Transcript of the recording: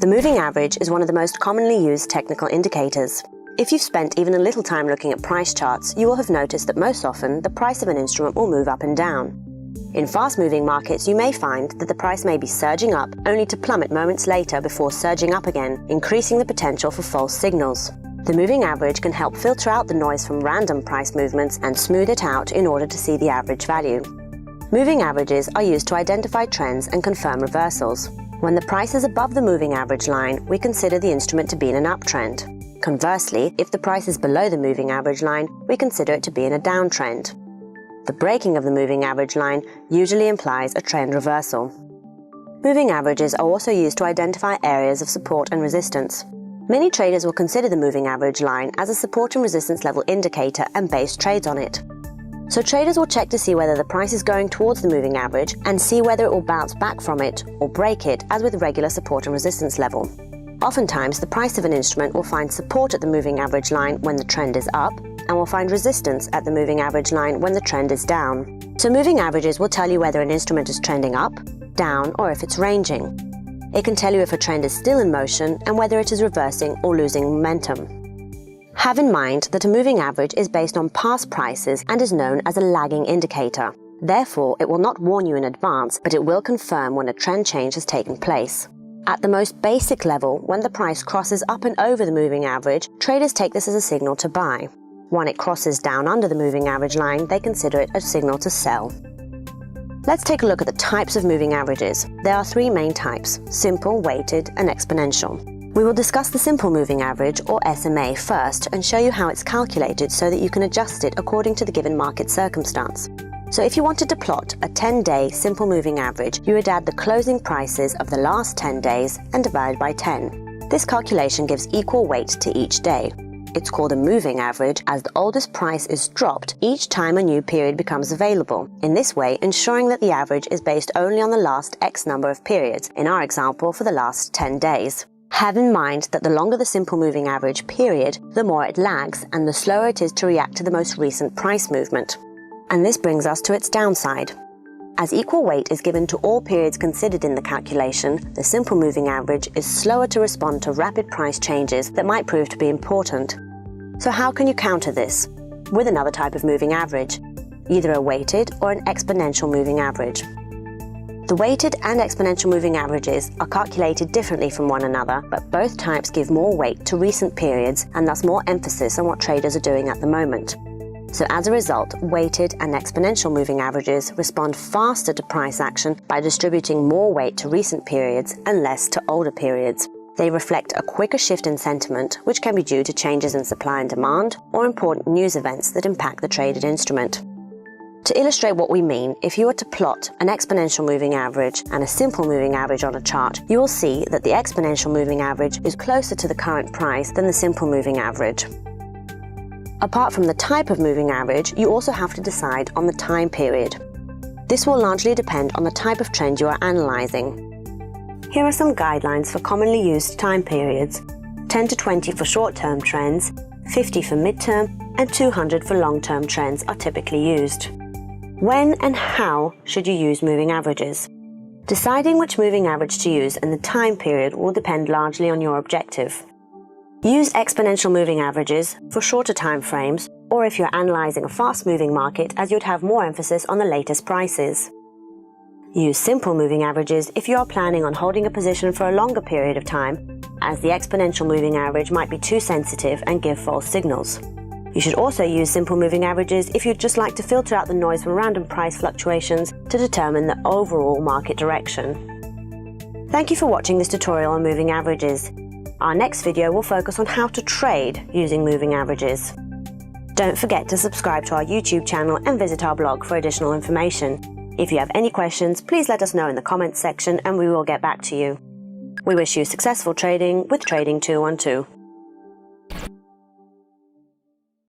The moving average is one of the most commonly used technical indicators. If you've spent even a little time looking at price charts, you will have noticed that most often the price of an instrument will move up and down. In fast-moving markets, you may find that the price may be surging up only to plummet moments later before surging up again, increasing the potential for false signals. The moving average can help filter out the noise from random price movements and smooth it out in order to see the average value. Moving averages are used to identify trends and confirm reversals. When the price is above the moving average line, we consider the instrument to be in an uptrend. Conversely, if the price is below the moving average line, we consider it to be in a downtrend. The breaking of the moving average line usually implies a trend reversal. Moving averages are also used to identify areas of support and resistance. Many traders will consider the moving average line as a support and resistance level indicator and base trades on it. So traders will check to see whether the price is going towards the moving average and see whether it will bounce back from it or break it, as with regular support and resistance level. Oftentimes, the price of an instrument will find support at the moving average line when the trend is up, and will find resistance at the moving average line when the trend is down. So moving averages will tell you whether an instrument is trending up, down, or if it's ranging. It can tell you if a trend is still in motion and whether it is reversing or losing momentum. Have in mind that a moving average is based on past prices and is known as a lagging indicator. Therefore, it will not warn you in advance, but it will confirm when a trend change has taken place. At the most basic level, when the price crosses up and over the moving average, traders take this as a signal to buy. When it crosses down under the moving average line, they consider it a signal to sell. Let's take a look at the types of moving averages. There are three main types: simple, weighted, and exponential. We will discuss the simple moving average, or SMA, first and show you how it's calculated so that you can adjust it according to the given market circumstance. So if you wanted to plot a 10-day simple moving average, you would add the closing prices of the last 10 days and divide by 10. This calculation gives equal weight to each day. It's called a moving average as the oldest price is dropped each time a new period becomes available, in this way ensuring that the average is based only on the last X number of periods, in our example for the last 10 days. Have in mind that the longer the simple moving average period, the more it lags and the slower it is to react to the most recent price movement. And this brings us to its downside. As equal weight is given to all periods considered in the calculation, the simple moving average is slower to respond to rapid price changes that might prove to be important. So how can you counter this? With another type of moving average, either a weighted or an exponential moving average. The weighted and exponential moving averages are calculated differently from one another, but both types give more weight to recent periods and thus more emphasis on what traders are doing at the moment. So as a result, weighted and exponential moving averages respond faster to price action by distributing more weight to recent periods and less to older periods. They reflect a quicker shift in sentiment, which can be due to changes in supply and demand or important news events that impact the traded instrument. To illustrate what we mean, if you were to plot an exponential moving average and a simple moving average on a chart, you will see that the exponential moving average is closer to the current price than the simple moving average. Apart from the type of moving average, you also have to decide on the time period. This will largely depend on the type of trend you are analyzing. Here are some guidelines for commonly used time periods: 10 to 20 for short-term trends, 50 for mid-term, and 200 for long-term trends are typically used. When and how should you use moving averages? Deciding which moving average to use and the time period will depend largely on your objective. Use exponential moving averages for shorter time frames, or if you're analyzing a fast-moving market, as you'd have more emphasis on the latest prices. Use simple moving averages if you are planning on holding a position for a longer period of time, as the exponential moving average might be too sensitive and give false signals. You should also use simple moving averages if you'd just like to filter out the noise from random price fluctuations to determine the overall market direction. Thank you for watching this tutorial on moving averages. Our next video will focus on how to trade using moving averages. Don't forget to subscribe to our YouTube channel and visit our blog for additional information. If you have any questions, please let us know in the comments section and we will get back to you. We wish you successful trading with Trading 212.